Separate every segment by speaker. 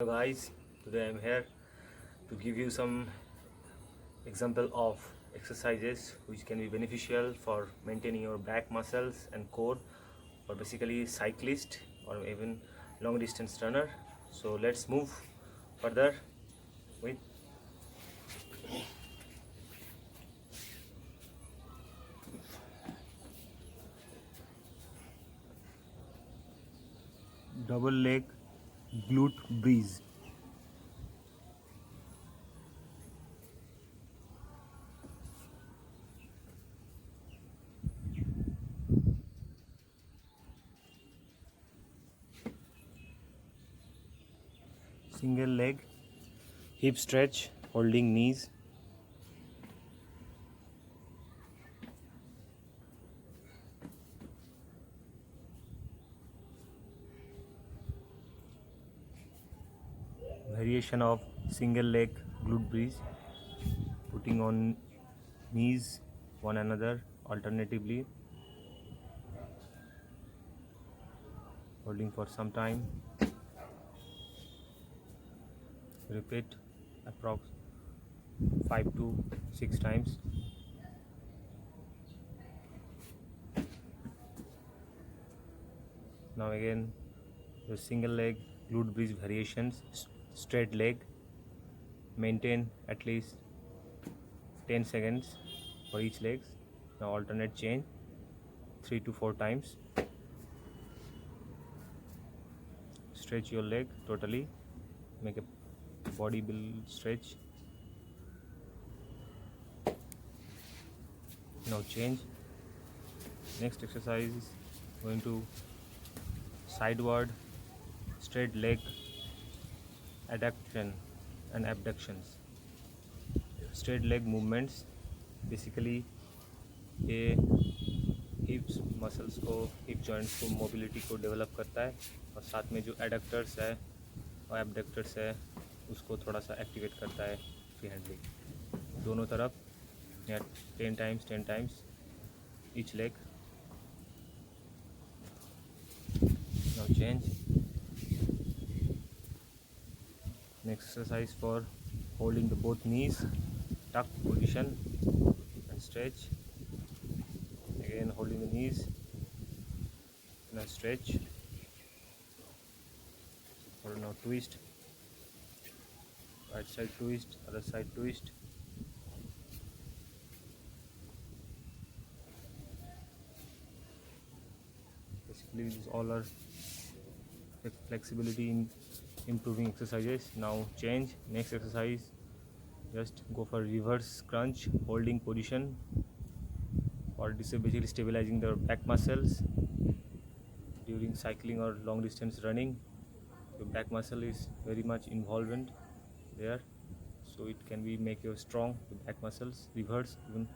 Speaker 1: Hello guys, today I'm here to give you some example of exercises which can be beneficial for maintaining your back muscles and core for basically cyclist or even long distance runner. So let's move further with double leg glute bridge. Single leg hip stretch holding knees. Variation of single leg glute bridge, putting on knees one another alternatively, holding for some time. Repeat approx 5 to 6 times. Now again the single leg glute bridge variations, straight leg, maintain at least 10 seconds for each leg. Now alternate change 3 to 4 times. Stretch your leg totally, make a body build stretch. Now change. Next exercise is going to sideward straight leg adduction and abductions. Straight leg movements basically ये हिप्स muscles को, hip joints को, mobility को develop करता है और साथ में जो एडक्टर्स है और एबडक्टर्स है उसको थोड़ा सा एक्टिवेट करता है फ्री हैंडली दोनों तरफ या 10 times each leg. Now change. Next exercise for holding the both knees, tuck position and stretch. Again holding the knees and a stretch. Or now twist. Right side twist, other side twist. Basically these all are flexibility in improving exercises. Now change. Next exercise, just go for reverse crunch holding position, or this is basically stabilizing the back muscles during cycling or long distance running. Your back muscle is very much involved there, so it can be make you strong, the back muscles. Reverse, even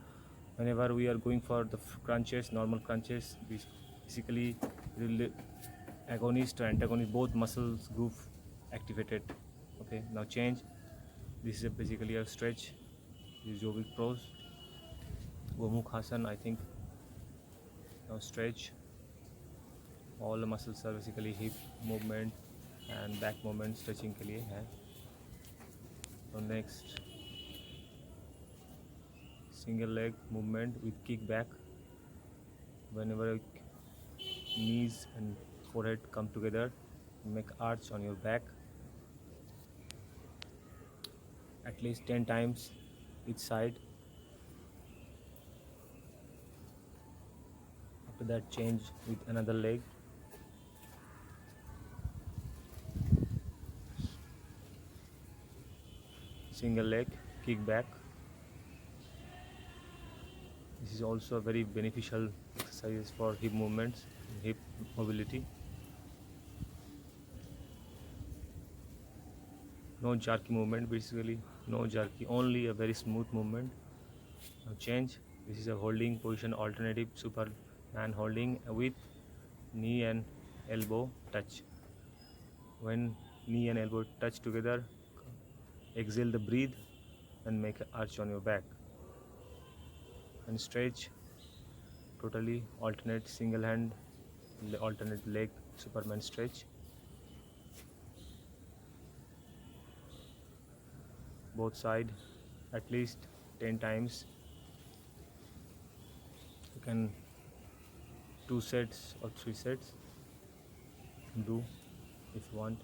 Speaker 1: whenever we are going for the crunches, normal crunches, we basically agonist or antagonist, both muscles group activated. Okay, now change. This is basically a stretch. This is yogic pose, Gomukhasana, I think. Now stretch. All the muscles are basically hip movement and back movement stretching के लिए है. So next, single leg movement with kick back. Whenever knees and forehead come together, make arch on your back at least 10 times each side. After that change with another leg. Single leg kick back. This is also a very beneficial exercise for hip movements, hip mobility. No jerky movement, basically no jerky, only a very smooth movement. Now change. This is a holding position alternative, Superman holding with knee and elbow touch. When knee and elbow touch together, exhale the breathe and make an arch on your back and stretch totally. Alternate single hand, alternate leg, Superman stretch. both side at least 10 times. You can 2 sets or 3 sets do if you want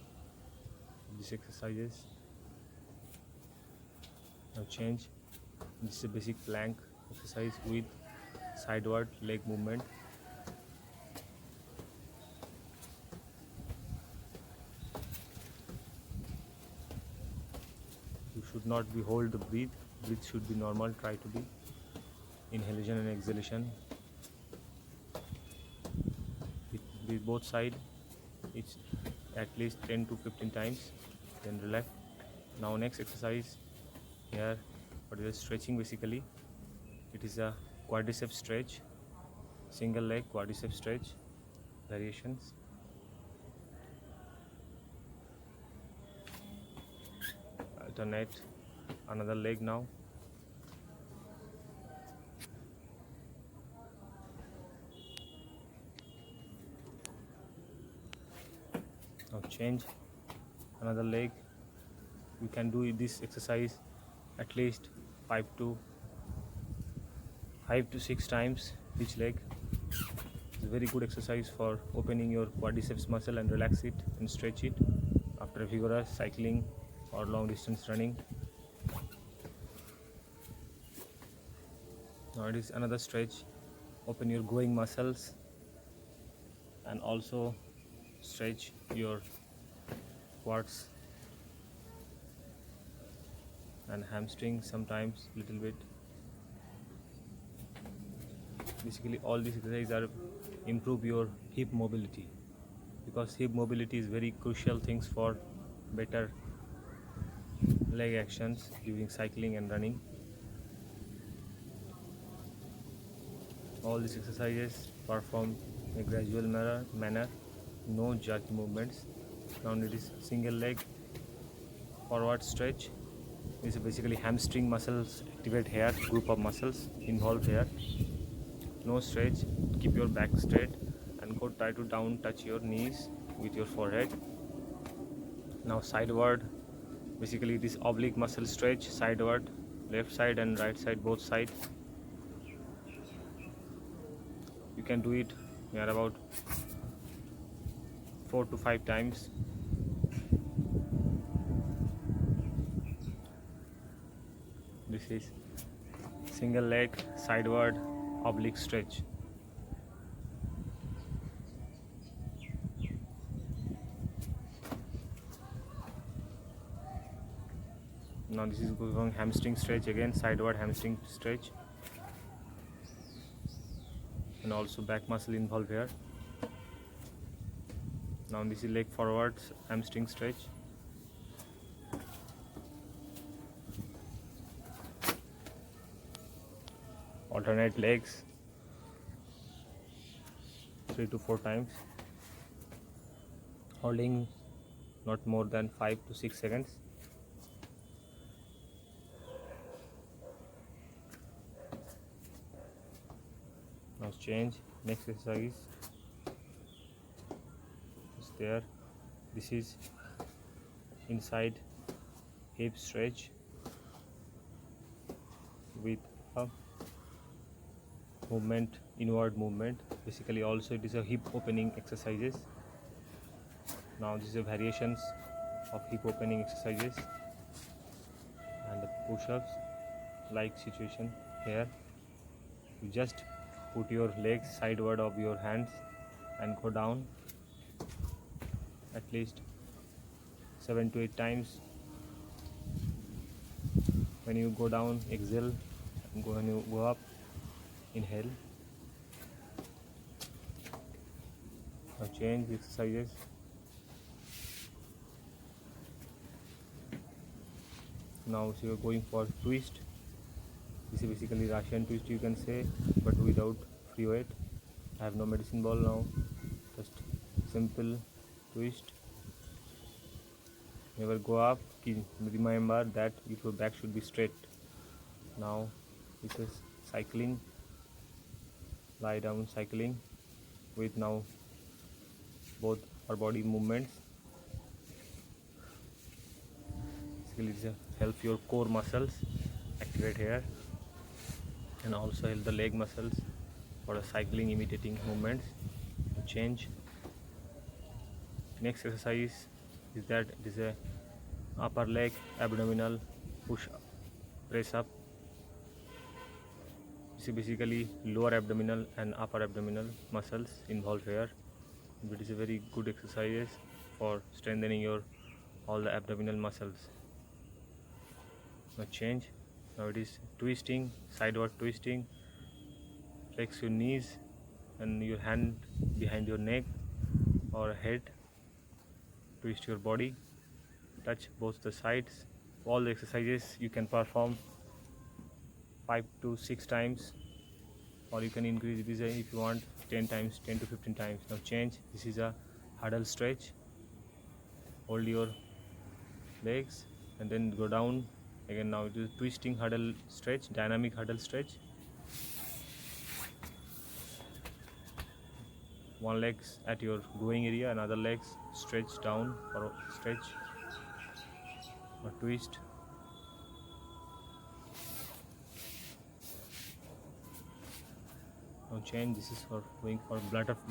Speaker 1: these exercises. Now change. This is a basic plank exercise with sideward leg movement. You should not be hold the breath. Breath should be normal. Try to be inhalation and exhalation with both side. It's at least 10 to 15 times. Then relax. Now next exercise here. What is stretching basically? It is a quadricep stretch. Single leg quadricep stretch variations. Alternate another leg now. Now change another leg. You can do this exercise at least 5 to 6 times each leg. It's a very good exercise for opening your quadriceps muscle and relax it and stretch it after vigorous cycling or long distance running. Now it is another stretch. Open your growing muscles and also stretch your quads and hamstring sometimes little bit. Basically all these exercises are improve your hip mobility, because hip mobility is very crucial things for better leg actions during cycling and running. All these exercises performed in a gradual manner, no jerky movements. Now it is single leg forward stretch. This is basically hamstring muscles activate here, group of muscles involved here. No stretch, keep your back straight and go try to down touch your knees with your forehead. Now sideward, basically this oblique muscle stretch, sideward, left side and right side, both sides. You can do it near about 4 to 5 times. This is single leg sideward oblique stretch. Now this is going hamstring stretch again, sideward hamstring stretch, and also back muscle involved here. Now this is leg forward hamstring stretch. Alternate legs 3 to 4 times, holding not more than 5 to 6 seconds. Now change. Next exercise is there. This is inside hip stretch with a movement, inward movement. Basically also it is a hip opening exercises. Now this is a variations of hip opening exercises and the push-ups like situation here. You just put your legs sideward of your hands and go down at least 7 to 8 times. When you go down, exhale, and when you go up, inhale. Now change exercises. Now so you're going for twist. This is basically Russian twist you can say, but without free weight. I have no medicine ball now, just simple twist. Never go up, remember that your back should be straight. Now this is cycling, lie down cycling with now both our body movements. basically it's help your core muscles activate here, and also help the leg muscles for the cycling imitating movements. Change. Next exercise is that it is a upper leg abdominal push press up. This is basically lower abdominal and upper abdominal muscles involved here. It is a very good exercise for strengthening your all the abdominal muscles. Now change. Now it is twisting, sideward twisting. Flex your knees and your hand behind your neck or head. Twist your body. Touch both the sides. All the exercises you can perform 5 to 6 times, or you can increase this if you want 10 times, 10 to 15 times. Now change. This is a huddle stretch. Hold your legs and then go down again. Now it is twisting huddle stretch, dynamic huddle stretch. One leg at your growing area, another leg stretch down or stretch or twist. Now change. This is for going for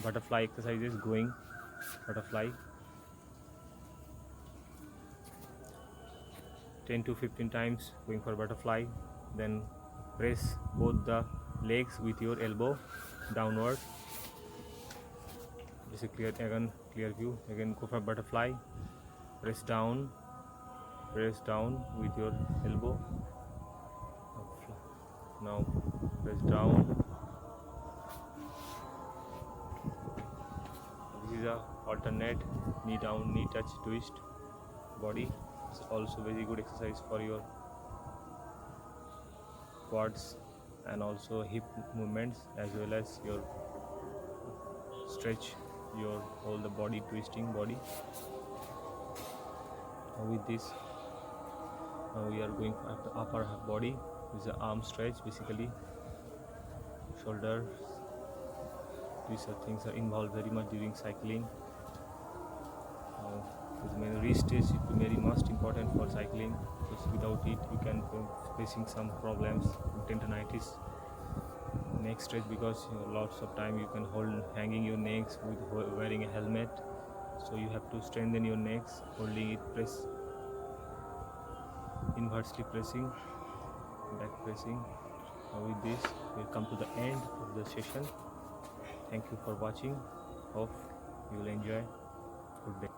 Speaker 1: butterfly exercises. Going butterfly. 10 to 15 times going for butterfly. Then press both the legs with your elbow downward. This is clear view. Again go for butterfly. Press down with your elbow. Now press down. This is a alternate knee down, knee touch, twist body. It's also very good exercise for your quads and also hip movements, as well as your stretch your all the body, twisting body. With this, now we are going for the upper body. This is the arm stretch, basically shoulders. These are things are involved very much during cycling. The wrist is very most important for cycling, because without it you can facing some problems, tendonitis. Neck stretch, because lots of time you can hold hanging your necks with wearing a helmet, so you have to strengthen your necks holding it. Press, inversely pressing, back pressing. With this we'll come to the end of the session. Thank you for watching. Hope you will enjoy. Good day.